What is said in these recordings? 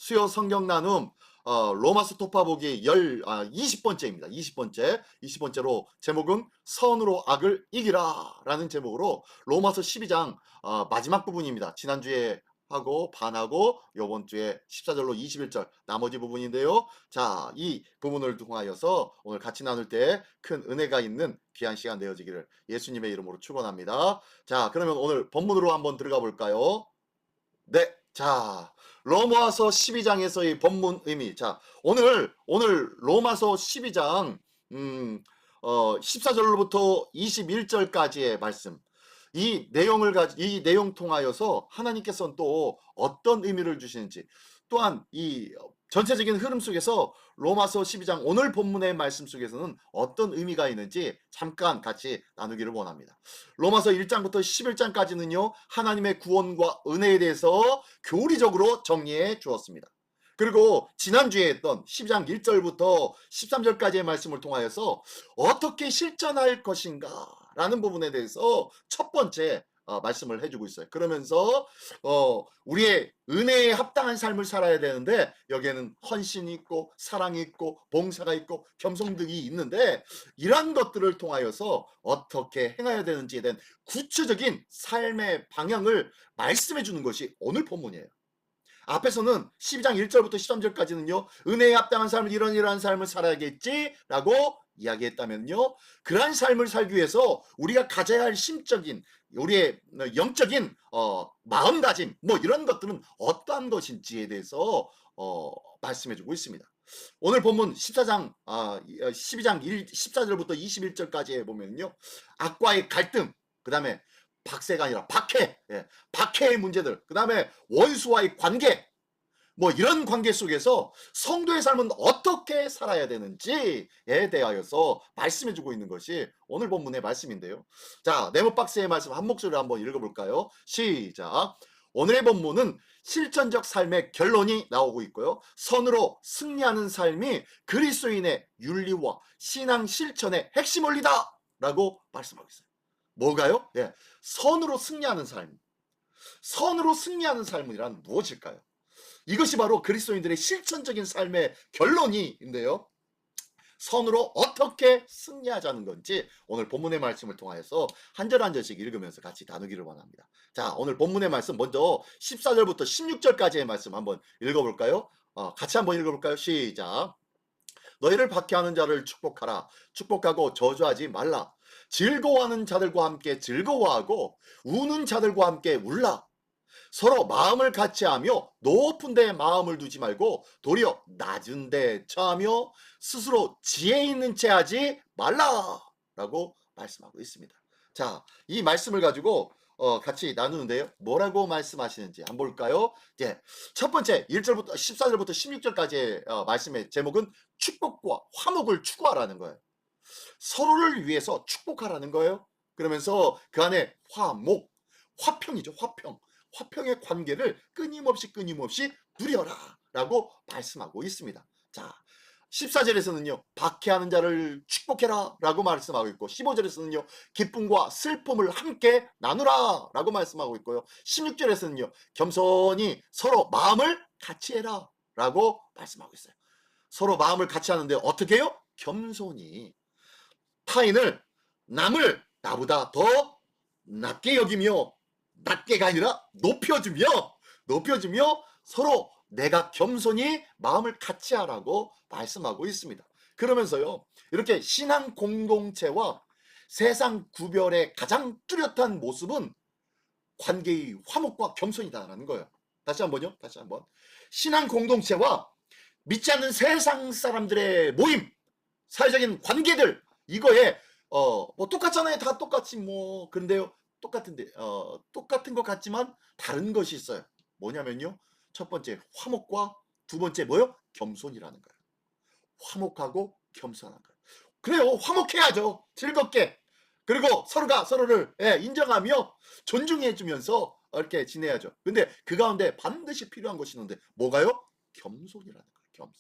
수요 성경 나눔 로마서 토파보기 20번째입니다. 20번째로 제목은 선으로 악을 이기라라는 제목으로 로마서 12장 마지막 부분입니다. 지난주에 하고 반하고 요번 주에 14절로 21절 나머지 부분인데요. 자, 이 부분을 통하여서 오늘 같이 나눌 때 큰 은혜가 있는 귀한 시간 되어지기를 예수님의 이름으로 축원합니다. 자, 그러면 오늘 본문으로 한번 들어가 볼까요? 네. 자, 로마서 12장에서의 본문 의미. 자, 오늘 로마서 12장 14절로부터 21절까지의 말씀. 이 내용 통하여서 하나님께서는 또 어떤 의미를 주시는지, 또한 이 전체적인 흐름 속에서 로마서 12장 오늘 본문의 말씀 속에서는 어떤 의미가 있는지 잠깐 같이 나누기를 원합니다. 로마서 1장부터 11장까지는요, 하나님의 구원과 은혜에 대해서 교리적으로 정리해 주었습니다. 그리고 지난주에 했던 12장 1절부터 13절까지의 말씀을 통하여서 어떻게 실천할 것인가 라는 부분에 대해서 첫 번째 말씀을 해주고 있어요. 그러면서 우리의 은혜에 합당한 삶을 살아야 되는데 여기에는 헌신이 있고 사랑이 있고 봉사가 있고 겸손등이 있는데, 이러한 것들을 통하여서 어떻게 행해야 되는지에 대한 구체적인 삶의 방향을 말씀해 주는 것이 오늘 본문이에요. 앞에서는 12장 1절부터 13절까지는요, 은혜에 합당한 삶을 이러한 삶을 살아야겠지라고 이야기했다면요, 그러한 삶을 살기 위해서 우리가 가져야 할 심적인 우리의 영적인 마음가짐 이런 것들은 어떠한 것인지에 대해서 말씀해주고 있습니다. 오늘 본문 12장 14절부터 21절까지에 보면요, 악과의 갈등, 그 다음에 박세가 아니라 박해, 박해의 문제들, 그 다음에 원수와의 관계, 이런 관계 속에서 성도의 삶은 어떻게 살아야 되는지에 대하여서 말씀해주고 있는 것이 오늘 본문의 말씀인데요. 자, 네모박스의 말씀 한 목소리로 한번 읽어볼까요? 시작. 오늘의 본문은 실천적 삶의 결론이 나오고 있고요, 선으로 승리하는 삶이 그리스도인의 윤리와 신앙 실천의 핵심 원리다 라고 말씀하고 있어요. 뭐가요? 네, 선으로 승리하는 삶. 선으로 승리하는 삶이란 무엇일까요? 이것이 바로 그리스도인들의 실천적인 삶의 결론인데요, 선으로 어떻게 승리하자는 건지 오늘 본문의 말씀을 통하여서 한 절 한 절씩 읽으면서 같이 나누기를 원합니다. 자, 오늘 본문의 말씀 먼저 14절부터 16절까지의 말씀 한번 읽어볼까요? 같이 한번 읽어볼까요? 시작. 너희를 박해하는 자를 축복하라. 축복하고 저주하지 말라. 즐거워하는 자들과 함께 즐거워하고 우는 자들과 함께 울라. 서로 마음을 같이하며 높은 데에 마음을 두지 말고 도리어 낮은 데에 처하며 스스로 지혜 있는 채 하지 말라라고 말씀하고 있습니다. 자, 이 말씀을 가지고 같이 나누는데요, 뭐라고 말씀하시는지 한번 볼까요? 예, 첫 번째 1절부터 14절부터 16절까지의 말씀의 제목은 축복과 화목을 추구하라는 거예요. 서로를 위해서 축복하라는 거예요. 그러면서 그 안에 화목, 화평이죠. 화평의 관계를 끊임없이 누려라 라고 말씀하고 있습니다. 자, 14절에서는요, 박해하는 자를 축복해라 라고 말씀하고 있고, 15절에서는요, 기쁨과 슬픔을 함께 나누라 라고 말씀하고 있고요, 16절에서는요, 겸손히 서로 마음을 같이 해라 라고 말씀하고 있어요. 서로 마음을 같이 하는데 어떻게 해요? 겸손히 남을 나보다 더 낮게 여기며, 낮게가 아니라 높여주며 서로 내가 겸손히 마음을 같이 하라고 말씀하고 있습니다. 그러면서요, 이렇게 신앙 공동체와 세상 구별의 가장 뚜렷한 모습은 관계의 화목과 겸손이다라는 거예요. 다시 한번 신앙 공동체와 믿지 않는 세상 사람들의 모임, 사회적인 관계들, 이거에 똑같잖아요. 다 똑같이 그런데요, 똑같은 것 같지만 다른 것이 있어요. 뭐냐면요, 첫 번째 화목과 두 번째 겸손이라는 거예요. 화목하고 겸손한 거예요. 그래요, 화목해야죠. 즐겁게. 그리고 서로가 서로를 인정하며 존중해주면서 이렇게 지내야죠. 근데 그 가운데 반드시 필요한 것이 있는데 뭐가요? 겸손이라는 거예요.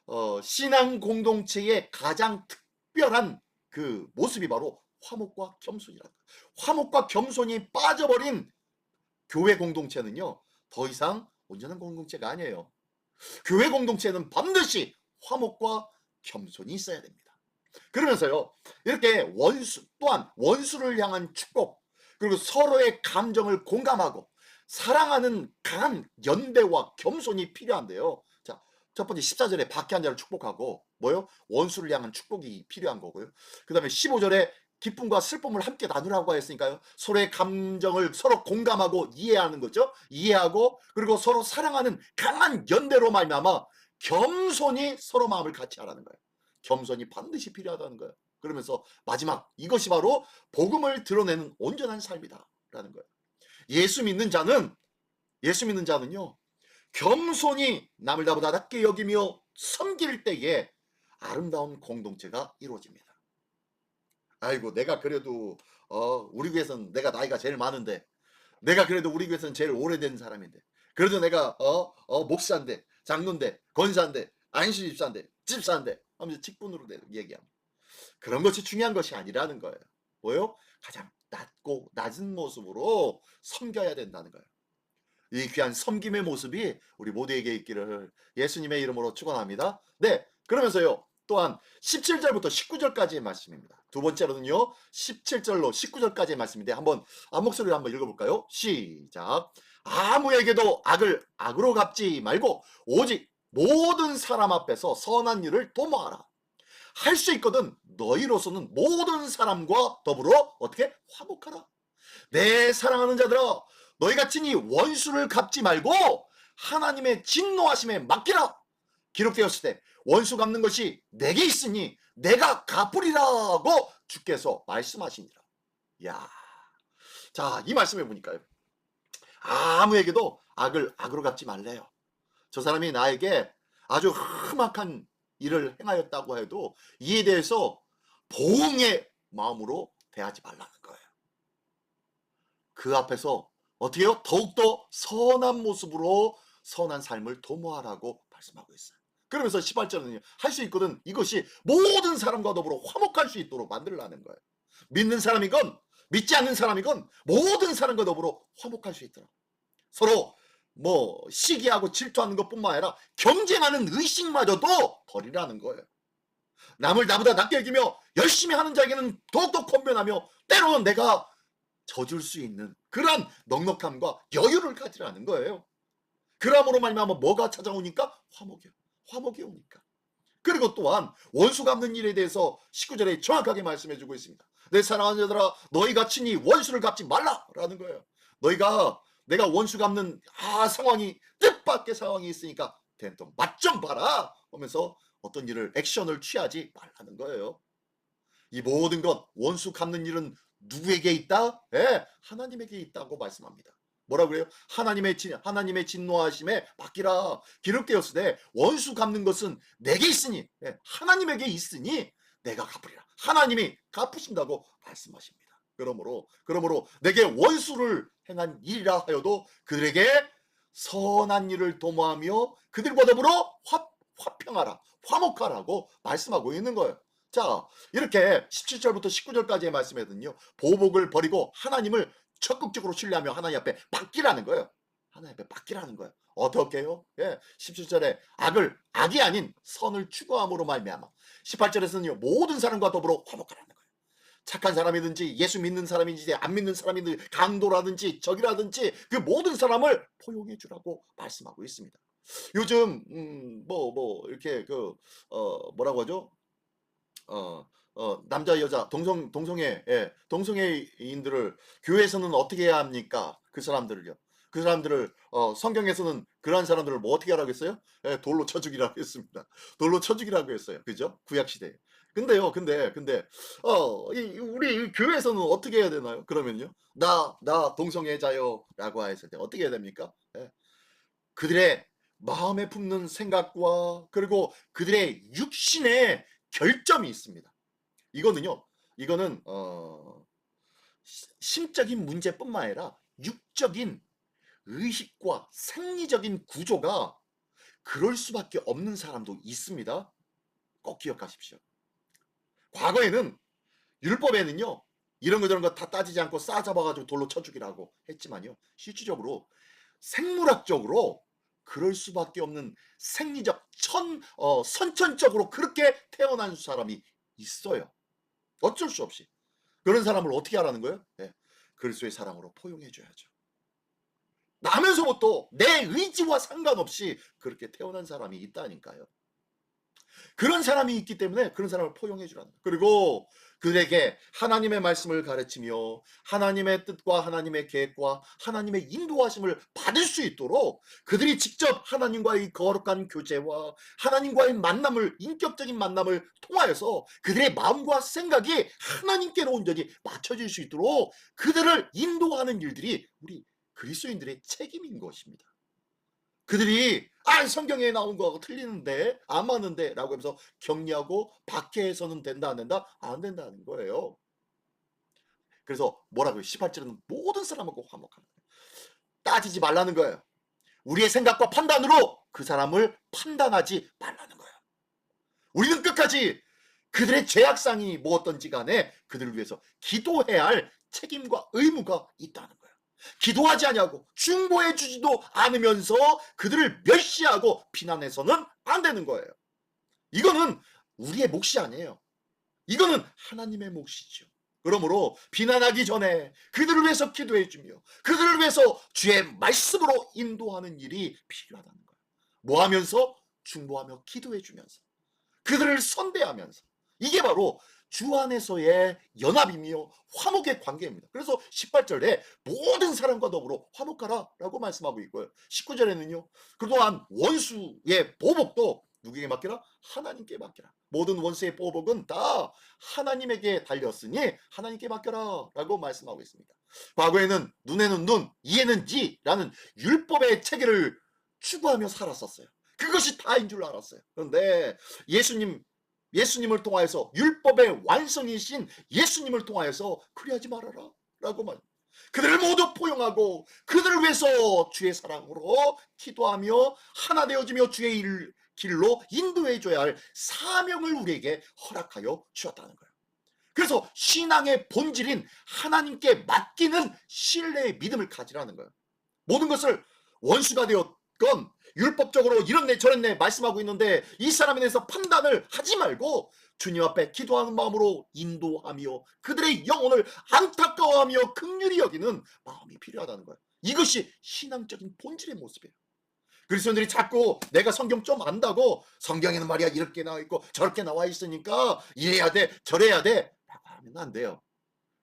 겸손. 신앙 공동체의 가장 특별한 그 모습이 바로 화목과 겸손이라는 거예요. 화목과 겸손이 빠져버린 교회 공동체는요, 더 이상 온전한 공동체가 아니에요. 교회 공동체는 반드시 화목과 겸손이 있어야 됩니다. 그러면서요, 이렇게 또한 원수를 향한 축복, 그리고 서로의 감정을 공감하고 사랑하는 강한 연대와 겸손이 필요한데요. 자, 첫 번째 14절에 박해한 자를 축복하고 뭐요? 원수를 향한 축복이 필요한 거고요. 그 다음에 15절에 기쁨과 슬픔을 함께 나누라고 했으니까요. 서로의 감정을 서로 공감하고 이해하는 거죠. 이해하고 그리고 서로 사랑하는 강한 연대로 말미암아 겸손히 서로 마음을 같이 하라는 거예요. 겸손이 반드시 필요하다는 거예요. 그러면서 마지막 이것이 바로 복음을 드러내는 온전한 삶이다라는 거예요. 예수 믿는 자는요, 겸손히 남을 나보다 낮게 여기며 섬길 때에 아름다운 공동체가 이루어집니다. 아이고, 내가 그래도 우리 교회에서는 내가 나이가 제일 많은데, 내가 그래도 우리 교회에서는 제일 오래된 사람인데, 그래도 내가 목사인데, 장로인데, 권사인데, 안수집사인데, 집사인데 하면서 직분으로 얘기합니다. 그런 것이 중요한 것이 아니라는 거예요. 뭐요? 가장 낮은 모습으로 섬겨야 된다는 거예요. 이 귀한 섬김의 모습이 우리 모두에게 있기를 예수님의 이름으로 축원합니다. 네, 그러면서요, 또한 17절부터 19절까지의 말씀입니다. 두 번째로는요, 17절로 19절까지의 말씀인데 한번 앞목소리로 한번 읽어볼까요? 시작. 아무에게도 악을 악으로 갚지 말고 오직 모든 사람 앞에서 선한 일을 도모하라. 할 수 있거든 너희로서는 모든 사람과 더불어 어떻게 화목하라. 내 사랑하는 자들아, 너희가 친히 원수를 갚지 말고 하나님의 진노하심에 맡기라. 기록되었을 때 원수 갚는 것이 내게 있으니 내가 갚으리라고 주께서 말씀하시니라. 야, 자, 이 말씀해 보니까요, 아무에게도 악을 악으로 갚지 말래요. 저 사람이 나에게 아주 험악한 일을 행하였다고 해도 이에 대해서 보응의 마음으로 대하지 말라는 거예요. 그 앞에서 어떻게 해요? 더욱더 선한 모습으로 선한 삶을 도모하라고 말씀하고 있어요. 그러면서 18절은요, 할 수 있거든 이것이 모든 사람과 더불어 화목할 수 있도록 만들라는 거예요. 믿는 사람이건 믿지 않는 사람이건 모든 사람과 더불어 화목할 수 있도록, 서로 시기하고 질투하는 것뿐만 아니라 경쟁하는 의식마저도 버리라는 거예요. 남을 나보다 낮게 여기며 열심히 하는 자에게는 더욱더 권면하며 때로는 내가 져줄 수 있는 그런 넉넉함과 여유를 가지라는 거예요. 그러므로 말미암아 뭐가 찾아오니까? 화목이 오니까. 그리고 또한 원수 갚는 일에 대해서 19절에 정확하게 말씀해주고 있습니다. 내 사랑하는 자들아, 너희가 친히 원수를 갚지 말라라는 거예요. 내가 원수 갚는 상황이 뜻밖의 상황이 있으니까 된통 맛 좀 봐라 하면서 어떤 일을 액션을 취하지 말라는 거예요. 이 모든 것, 원수 갚는 일은 누구에게 있다? 하나님에게 있다고 말씀합니다. 뭐라고 그래요? 하나님의 진노하심에 맡기라. 기록되었을 때 원수 갚는 것은 내게 있으니, 하나님에게 있으니 내가 갚으리라. 하나님이 갚으신다고 말씀하십니다. 그러므로 내게 원수를 행한 일이라 하여도 그들에게 선한 일을 도모하며 그들과 더불어 화평하라, 화목하라고 말씀하고 있는 거예요. 자, 이렇게 17절부터 19절까지의 말씀에는요, 보복을 버리고 하나님을 적극적으로 신뢰하며 하나님 앞에 맡기라는 거예요. 하나님 앞에 맡기라는 거예요. 어떻게 해요? 17절에 악이 아닌 선을 추구함으로 말미암아, 18절에서는요, 모든 사람과 더불어 화목하라는 거예요. 착한 사람이든지 예수 믿는 사람이든지 안 믿는 사람이든지 강도라든지 적이라든지 그 모든 사람을 포용해 주라고 말씀하고 있습니다. 요즘 이렇게 뭐라고 하죠? 남자 여자 동성애인들을 교회에서는 어떻게 해야 합니까? 그 사람들을 성경에서는 그러한 사람들을 뭐 어떻게 하라고 했어요? 돌로 쳐 죽이라고 했습니다. 돌로 쳐 죽이라고 했어요. 그죠? 구약 시대에. 근데 우리 교회에서는 어떻게 해야 되나요? 그러면요, 나 동성애자요라고 했을 때 어떻게 해야 됩니까? 그들의 마음에 품는 생각과 그리고 그들의 육신의 결점이 있습니다. 이거는 심적인 문제뿐만 아니라 육적인 의식과 생리적인 구조가 그럴 수밖에 없는 사람도 있습니다. 꼭 기억하십시오. 과거에는 율법에는요, 이런 거 저런 거 다 따지지 않고 싸잡아가지고 돌로 쳐 죽이라고 했지만요, 실질적으로 생물학적으로 그럴 수밖에 없는 생리적 선천적으로 그렇게 태어난 사람이 있어요. 어쩔 수 없이. 그런 사람을 어떻게 하라는 거예요? 예, 그리스도의 사랑으로 포용해 줘야죠. 나면서부터 내 의지와 상관없이 그렇게 태어난 사람이 있다니까요. 그런 사람이 있기 때문에 그런 사람을 포용해 주라는 거예요. 그리고 그들에게 하나님의 말씀을 가르치며 하나님의 뜻과 하나님의 계획과 하나님의 인도하심을 받을 수 있도록 그들이 직접 하나님과의 거룩한 교제와 하나님과의 만남을, 인격적인 만남을 통하여서 그들의 마음과 생각이 하나님께로 온전히 맞춰질 수 있도록 그들을 인도하는 일들이 우리 그리스도인들의 책임인 것입니다. 그들이 성경에 나온 거하고 틀리는데 안 맞는데 라고 하면서 격리하고 박해해서는 된다 안 된다? 안 된다는 거예요. 그래서 뭐라고요? 18절은 모든 사람하고 화목하라. 따지지 말라는 거예요. 우리의 생각과 판단으로 그 사람을 판단하지 말라는 거예요. 우리는 끝까지 그들의 죄악상이 무엇든지 간에 그들을 위해서 기도해야 할 책임과 의무가 있다는 거예요. 기도하지 않냐고 중보해 주지도 않으면서 그들을 멸시하고 비난해서는 안 되는 거예요. 이거는 우리의 몫이 아니에요. 이거는 하나님의 몫이죠. 그러므로 비난하기 전에 그들을 위해서 기도해 주며 그들을 위해서 주의 말씀으로 인도하는 일이 필요하다는 거예요. 뭐 하면서? 중보하며 기도해 주면서 그들을 선대하면서. 이게 바로 주 안에서의 연합이며 화목의 관계입니다. 그래서 18절에 모든 사람과 더불어 화목하라 라고 말씀하고 있고요. 19절에는요. 그동안 원수의 보복도 누구에게 맡기라? 하나님께 맡기라. 모든 원수의 보복은 다 하나님에게 달렸으니 하나님께 맡겨라 라고 말씀하고 있습니다. 과거에는 눈에는 눈, 이에는 이라는 율법의 체계를 추구하며 살았었어요. 그것이 다인 줄 알았어요. 그런데 예수님을 통하여서 율법의 완성이신 예수님을 통하여서 그리하지 말아라 라고 말. 그들을 모두 포용하고 그들을 위해서 주의 사랑으로 기도하며 하나 되어지며 주의 길로 인도해 줘야 할 사명을 우리에게 허락하여 주었다는 거예요. 그래서 신앙의 본질인 하나님께 맡기는 신뢰의 믿음을 가지라는 거예요. 모든 것을 원수가 되었건 율법적으로 이런네 저런네 말씀하고 있는데 이 사람에 대해서 판단을 하지 말고 주님 앞에 기도하는 마음으로 인도하며 그들의 영혼을 안타까워하며 긍휼히 여기는 마음이 필요하다는 거예요. 이것이 신앙적인 본질의 모습이에요. 그리스도인들이 자꾸 내가 성경 좀 안다고 성경에는 말이야 이렇게 나와 있고 저렇게 나와 있으니까 이래야 돼 저래야 돼 라고 하면 안 돼요.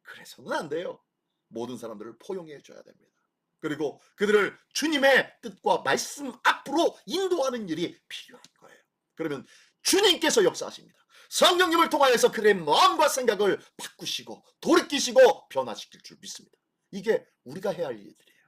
그래서는 안 돼요. 모든 사람들을 포용해 줘야 됩니다. 그리고 그들을 주님의 뜻과 말씀 앞으로 인도하는 일이 필요한 거예요. 그러면 주님께서 역사하십니다. 성령님을 통하여서 그들의 마음과 생각을 바꾸시고 돌이키시고 변화시킬 줄 믿습니다. 이게 우리가 해야 할 일들이에요.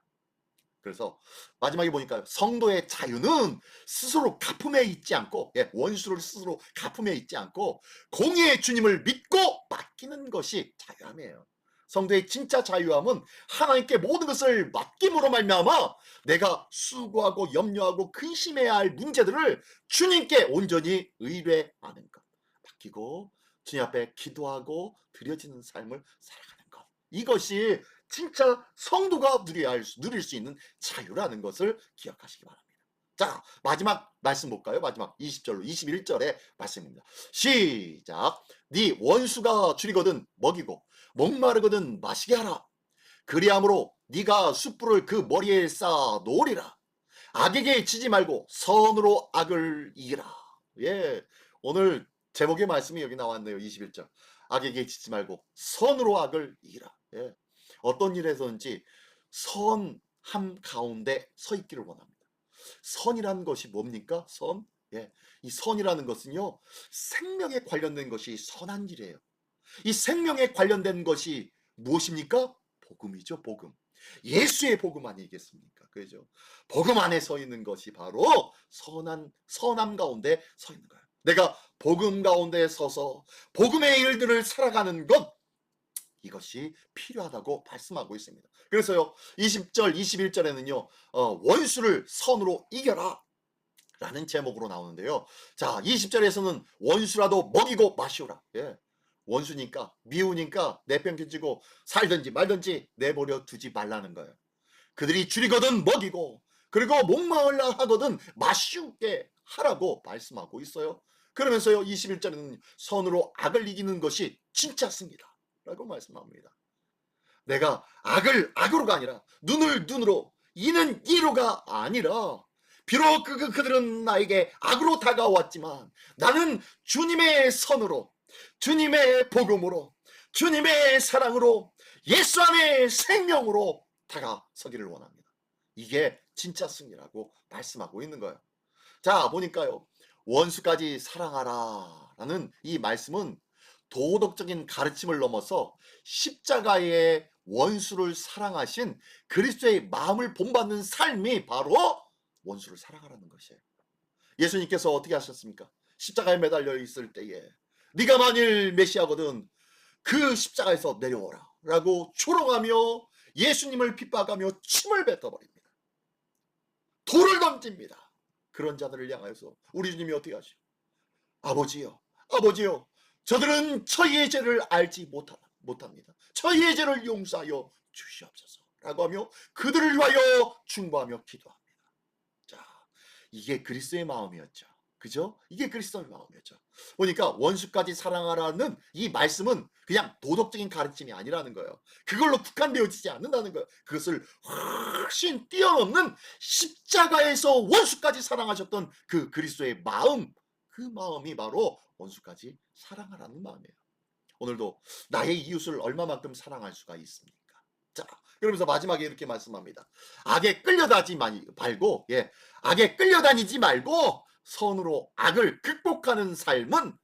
그래서 마지막에 보니까 성도의 자유는 스스로 가품에 있지 않고 원수를 스스로 가품에 있지 않고 공의의 주님을 믿고 맡기는 것이 자유함이에요. 성도의 진짜 자유함은 하나님께 모든 것을 맡김으로 말미암아 내가 수고하고 염려하고 근심해야 할 문제들을 주님께 온전히 의뢰하는 것, 맡기고 주님 앞에 기도하고 드려지는 삶을 살아가는 것, 이것이 진짜 성도가 누릴 수 있는 자유라는 것을 기억하시기 바랍니다. 자, 마지막 말씀 볼까요? 마지막 20절로 21절의 말씀입니다. 시작. 네 원수가 줄이거든 먹이고 목마르거든 마시게 하라. 그리함으로 네가 숯불을 그 머리에 쌓아 놓으리라. 악에게 지지 말고 선으로 악을 이기라. 예, 오늘 제목의 말씀이 여기 나왔네요. 21절. 악에게 지지 말고 선으로 악을 이기라. 예, 어떤 일에서든지 선함 가운데 서 있기를 원합니다. 선이라는 것이 뭡니까? 선? 예, 이 선이라는 것은요, 생명에 관련된 것이 선한 일이에요. 이 생명에 관련된 것이 무엇입니까? 복음이죠, 복음. 예수의 복음 아니겠습니까? 그죠? 복음 안에 서 있는 것이 바로 선함 가운데 서 있는 거예요. 내가 복음 가운데 서서 복음의 일들을 살아가는 것, 이것이 필요하다고 말씀하고 있습니다. 그래서요, 20절, 21절에는요, 원수를 선으로 이겨라 라는 제목으로 나오는데요. 자, 20절에서는 원수라도 먹이고 마시오라. 예. 원수니까, 미우니까 내팽개치고 살든지 말든지 내버려 두지 말라는 거예요. 그들이 줄이거든 먹이고 그리고 목마르려 하거든 마시게 하라고 말씀하고 있어요. 그러면서요 21절에는 선으로 악을 이기는 것이 진짜 승리다 라고 말씀합니다. 내가 악을 악으로가 아니라 눈을 눈으로 이는 이로가 아니라 비록 그들은 나에게 악으로 다가왔지만 나는 주님의 선으로 주님의 복음으로 주님의 사랑으로 예수 안의 생명으로 다가서기를 원합니다. 이게 진짜 승리라고 말씀하고 있는 거예요. 자 보니까요 원수까지 사랑하라 라는 이 말씀은 도덕적인 가르침을 넘어서 십자가의 원수를 사랑하신 그리스도의 마음을 본받는 삶이 바로 원수를 사랑하라는 것이에요. 예수님께서 어떻게 하셨습니까? 십자가에 매달려 있을 때에 네가 만일 메시아거든 그 십자가에서 내려오라 라고 초롱하며 예수님을 핍박하며 침을 뱉어버립니다. 돌을 던집니다. 그런 자들을 향하여서 우리 주님이 어떻게 하시오? 아버지요 아버지요 저들은 저희의 죄를 알지 못합니다. 저희의 죄를 용서하여 주시옵소서 라고 하며 그들을 위하여 중보하며 기도합니다. 자, 이게 그리스도의 마음이었죠. 그죠? 이게 그리스도의 마음이었죠. 보니까 원수까지 사랑하라는 이 말씀은 그냥 도덕적인 가르침이 아니라는 거예요. 그걸로 국한되어지지 않는다는 거예요. 그것을 훨씬 뛰어넘는 십자가에서 원수까지 사랑하셨던 그 그리스도의 마음, 그 마음이 바로 원수까지 사랑하라는 마음이에요. 오늘도 나의 이웃을 얼마만큼 사랑할 수가 있습니까? 자, 그러면서 마지막에 이렇게 말씀합니다. 악에 끌려다니지 말고, 악에 끌려다니지 말고 선으로 악을 극복하는 삶은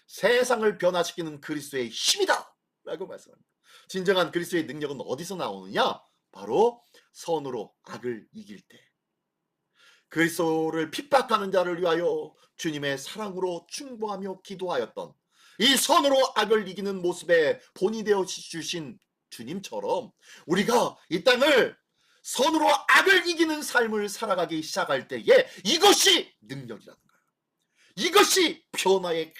세상을 변화시키는 그리스도의 힘이다 라고 말씀합니다. 진정한 그리스도의 능력은 어디서 나오느냐? 바로 선으로 악을 이길 때 그리스도를 핍박하는 자를 위하여 주님의 사랑으로 충고하며 기도하였던 이 선으로 악을 이기는 모습의 본이 되어 주신 주님처럼 우리가 이 땅을 선으로 악을 이기는 삶을 살아가기 시작할 때에 이것이 능력이라는 거예요. 이것이 변화의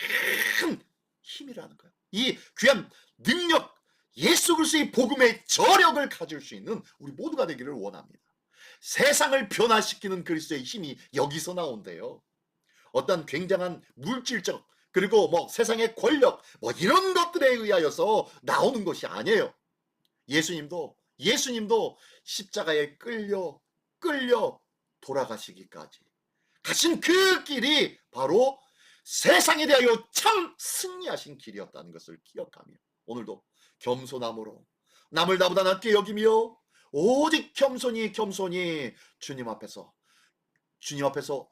큰 힘이라는 거예요. 이 귀한 능력, 예수 그리스도의 복음의 저력을 가질 수 있는 우리 모두가 되기를 원합니다. 세상을 변화시키는 그리스도의 힘이 여기서 나온대요. 어떤 굉장한 물질적 그리고 세상의 권력 이런 것들에 의하여서 나오는 것이 아니에요. 예수님도 십자가에 끌려 돌아가시기까지 가신 그 길이 바로 세상에 대하여 참 승리하신 길이었다는 것을 기억하며 오늘도 겸손함으로 남을 나보다 낮게 여기며 오직 겸손히 주님 앞에서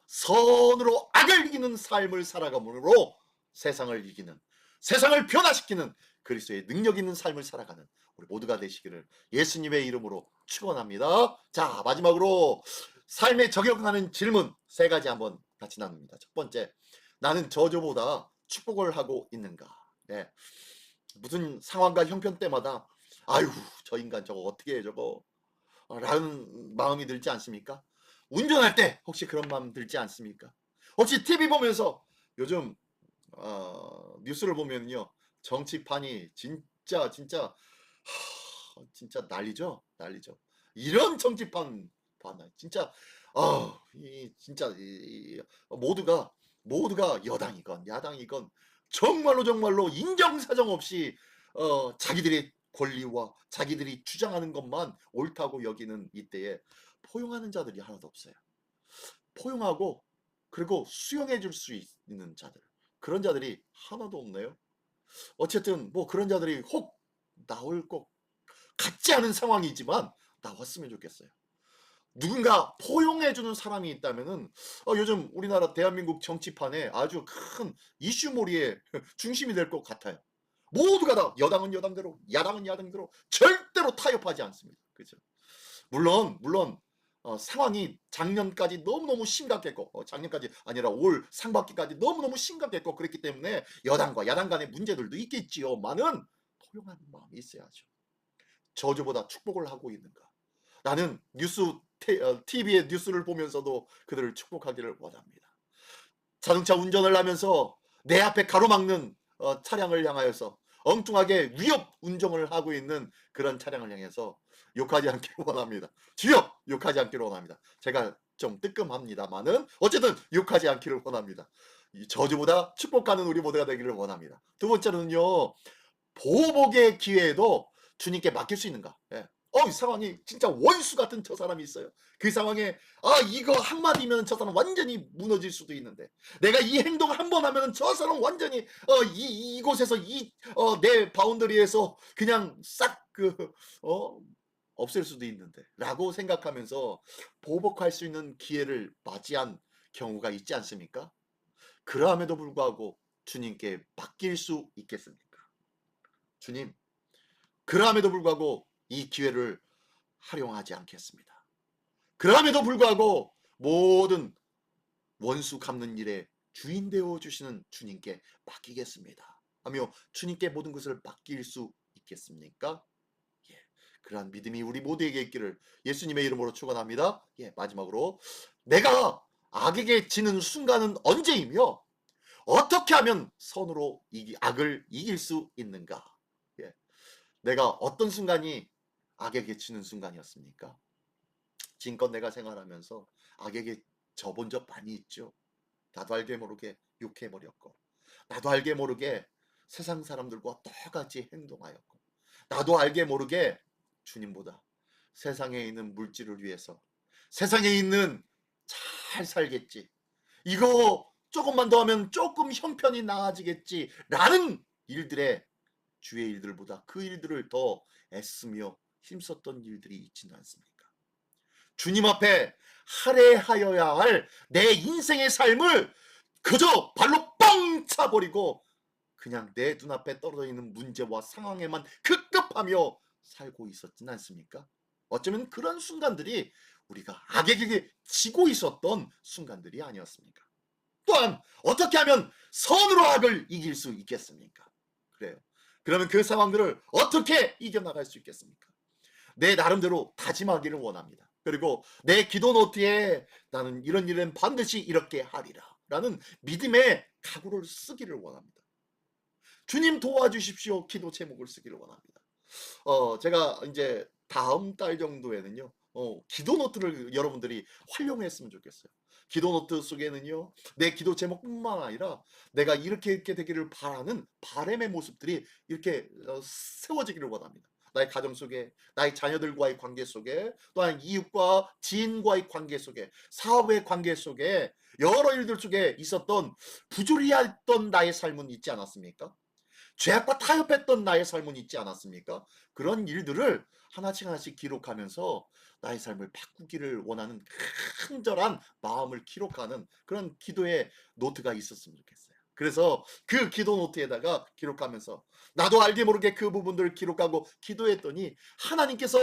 선으로 악을 이기는 삶을 살아감으로 세상을 이기는, 세상을 변화시키는 그리스도의 능력 있는 삶을 살아가는 우리 모두가 되시기를 예수님의 이름으로 축원합니다. 자, 마지막으로 삶에 적용하는 질문 3가지 한번 같이 나눕니다. 첫 번째, 나는 저주보다 축복을 하고 있는가? 무슨 상황과 형편 때마다 아유 저 인간 저거 어떻게 해 저거 라는 마음이 들지 않습니까? 운전할 때 혹시 그런 마음 들지 않습니까? 혹시 TV 보면서 요즘 뉴스를 보면요 정치판이 진짜 난리죠. 이런 정치판 봤나 진짜 진짜 모두가 여당이건 야당이건 정말로 인정사정 없이 자기들의 권리와 자기들이 주장하는 것만 옳다고 여기는 이때에 포용하는 자들이 하나도 없어요. 포용하고 그리고 수용해 줄 수 있는 자들, 그런 자들이 하나도 없네요. 어쨌든 그런 자들이 혹 나올 것 같지 않은 상황이지만 나왔으면 좋겠어요. 누군가 포용해주는 사람이 있다면은 요즘 우리나라 대한민국 정치판에 아주 큰 이슈몰이의 중심이 될 것 같아요. 모두가 다 여당은 여당대로 야당은 야당대로 절대로 타협하지 않습니다. 그렇죠? 물론 상황이 작년까지 너무너무 심각했고 작년까지 아니라 올 상반기까지 너무너무 심각했고 그랬기 때문에 여당과 야당 간의 문제들도 있겠지요. 많은 포용하는 마음이 있어야죠. 저주보다 축복을 하고 있는가? 나는 TV의 뉴스를 보면서도 그들을 축복하기를 원합니다. 자동차 운전을 하면서 내 앞에 가로막는 차량을 향하여서 엉뚱하게 위협 운전을 하고 있는 그런 차량을 향해서 욕하지 않기를 원합니다. 주여, 욕하지 않기를 원합니다. 제가 좀 뜨끔합니다만은 어쨌든 욕하지 않기를 원합니다. 이 저주보다 축복하는 우리 모두가 되기를 원합니다. 두 번째는요, 보복의 기회에도 주님께 맡길 수 있는가? 예. 이 상황이 진짜 원수 같은 저 사람이 있어요. 그 상황에 이거 한마디면 저 사람 완전히 무너질 수도 있는데, 내가 이 행동을 한 번 하면 저 사람 완전히 이곳에서 내 바운더리에서 그냥 싹 없앨 수도 있는데 라고 생각하면서 보복할 수 있는 기회를 맞이한 경우가 있지 않습니까? 그럼에도 불구하고 주님께 맡길 수 있겠습니까? 주님, 그럼에도 불구하고 이 기회를 활용하지 않겠습니다. 그럼에도 불구하고 모든 원수 갚는 일에 주인 되어 주시는 주님께 맡기겠습니다 하며 주님께 모든 것을 맡길 수 있겠습니까? 예, 그러한 믿음이 우리 모두에게 있기를 예수님의 이름으로 축원합니다. 예, 마지막으로 내가 악에게 지는 순간은 언제이며 어떻게 하면 선으로 악을 이길 수 있는가? 예, 내가 어떤 순간이 악에게 지는 순간이었습니까? 지금껏 내가 생활하면서 악에게 져본 적 많이 있죠. 나도 알게 모르게 욕해버렸고, 나도 알게 모르게 세상 사람들과 똑같이 행동하였고, 나도 알게 모르게 주님보다 세상에 있는 물질을 위해서, 세상에 있는 잘 살겠지, 이거 조금만 더 하면 조금 형편이 나아지겠지 라는 일들에, 주의 일들보다 그 일들을 더 애쓰며 힘썼던 일들이 있지는 않습니까? 주님 앞에 할애하여야 할 내 인생의 삶을 그저 발로 뻥 차버리고 그냥 내 눈앞에 떨어져 있는 문제와 상황에만 급급하며 살고 있었진 않습니까? 어쩌면 그런 순간들이 우리가 악에게 지고 있었던 순간들이 아니었습니까? 또한 어떻게 하면 선으로 악을 이길 수 있겠습니까? 그래요. 그러면 그 상황들을 어떻게 이겨나갈 수 있겠습니까? 내 나름대로 다짐하기를 원합니다. 그리고 내 기도 노트에 나는 이런 일은 반드시 이렇게 하리라 라는 믿음의 각오를 쓰기를 원합니다. 주님 도와주십시오 기도 제목을 쓰기를 원합니다. 제가 이제 다음 달 정도에는요, 기도 노트를 여러분들이 활용했으면 좋겠어요. 기도 노트 속에는요, 내 기도 제목뿐만 아니라 내가 이렇게 되기를 바라는 바람의 모습들이 이렇게 세워지기를 원합니다. 나의 가정 속에, 나의 자녀들과의 관계 속에, 또한 이웃과 지인과의 관계 속에, 사업의 관계 속에, 여러 일들 속에 있었던 부조리했던 나의 삶은 있지 않았습니까? 죄악과 타협했던 나의 삶은 있지 않았습니까? 그런 일들을 하나씩 하나씩 기록하면서 나의 삶을 바꾸기를 원하는 간절한 마음을 기록하는 그런 기도의 노트가 있었으면 좋겠어요. 그래서 그 기도 노트에다가 기록하면서 나도 알게 모르게 그 부분들을 기록하고 기도했더니 하나님께서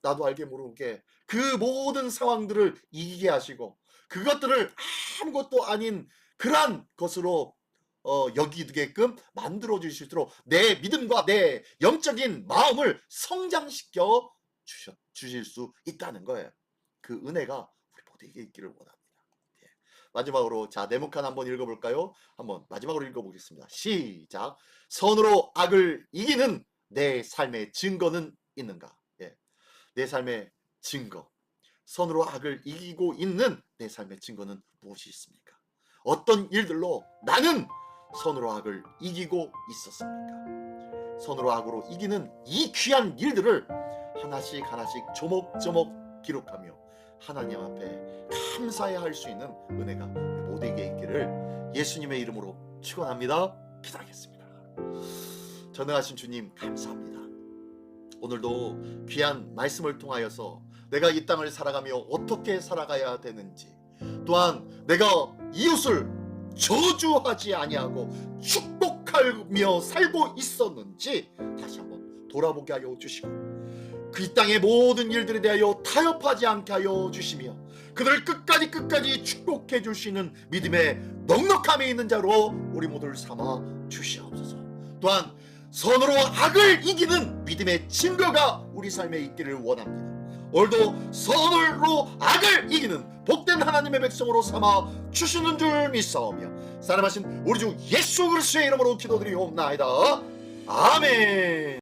나도 알게 모르게 그 모든 상황들을 이기게 하시고 그것들을 아무것도 아닌 그러한 것으로 여기게끔 만들어 주실수록 내 믿음과 내 영적인 마음을 성장시켜 주실 수 있다는 거예요. 그 은혜가 우리 모두에게 있기를 원합니다. 예. 마지막으로 자 네모칸 한번 읽어볼까요? 한번 마지막으로 읽어보겠습니다. 시작. 선으로 악을 이기는 내 삶의 증거는 있는가? 예. 내 삶의 증거. 선으로 악을 이기고 있는 내 삶의 증거는 무엇이 있습니까? 어떤 일들로 나는 선으로 악을 이기고 있었습니까? 선으로 악으로 이기는 이 귀한 일들을 하나씩 하나씩 조목조목 기록하며 하나님 앞에 감사해야 할 수 있는 은혜가 모두에게 있기를 예수님의 이름으로 축원합니다. 기도하겠습니다. 전능하신 주님 감사합니다. 오늘도 귀한 말씀을 통하여서 내가 이 땅을 살아가며 어떻게 살아가야 되는지, 또한 내가 이웃을 저주하지 아니하고 축복하며 살고 있었는지 다시 한번 돌아보게 하여 주시고 그 땅의 모든 일들에 대하여 타협하지 않게 하여 주시며 그들을 끝까지 축복해 주시는 믿음의 넉넉함에 있는 자로 우리 모두를 삼아 주시옵소서. 또한 선으로 악을 이기는 믿음의 증거가 우리 삶에 있기를 원합니다. 오늘도 선으로 악을 이기는 복된 하나님의 백성으로 삼아 주시는 줄 믿사오며 사랑하신 우리 주 예수 그리스도의 이름으로 기도드리옵나이다. 아멘.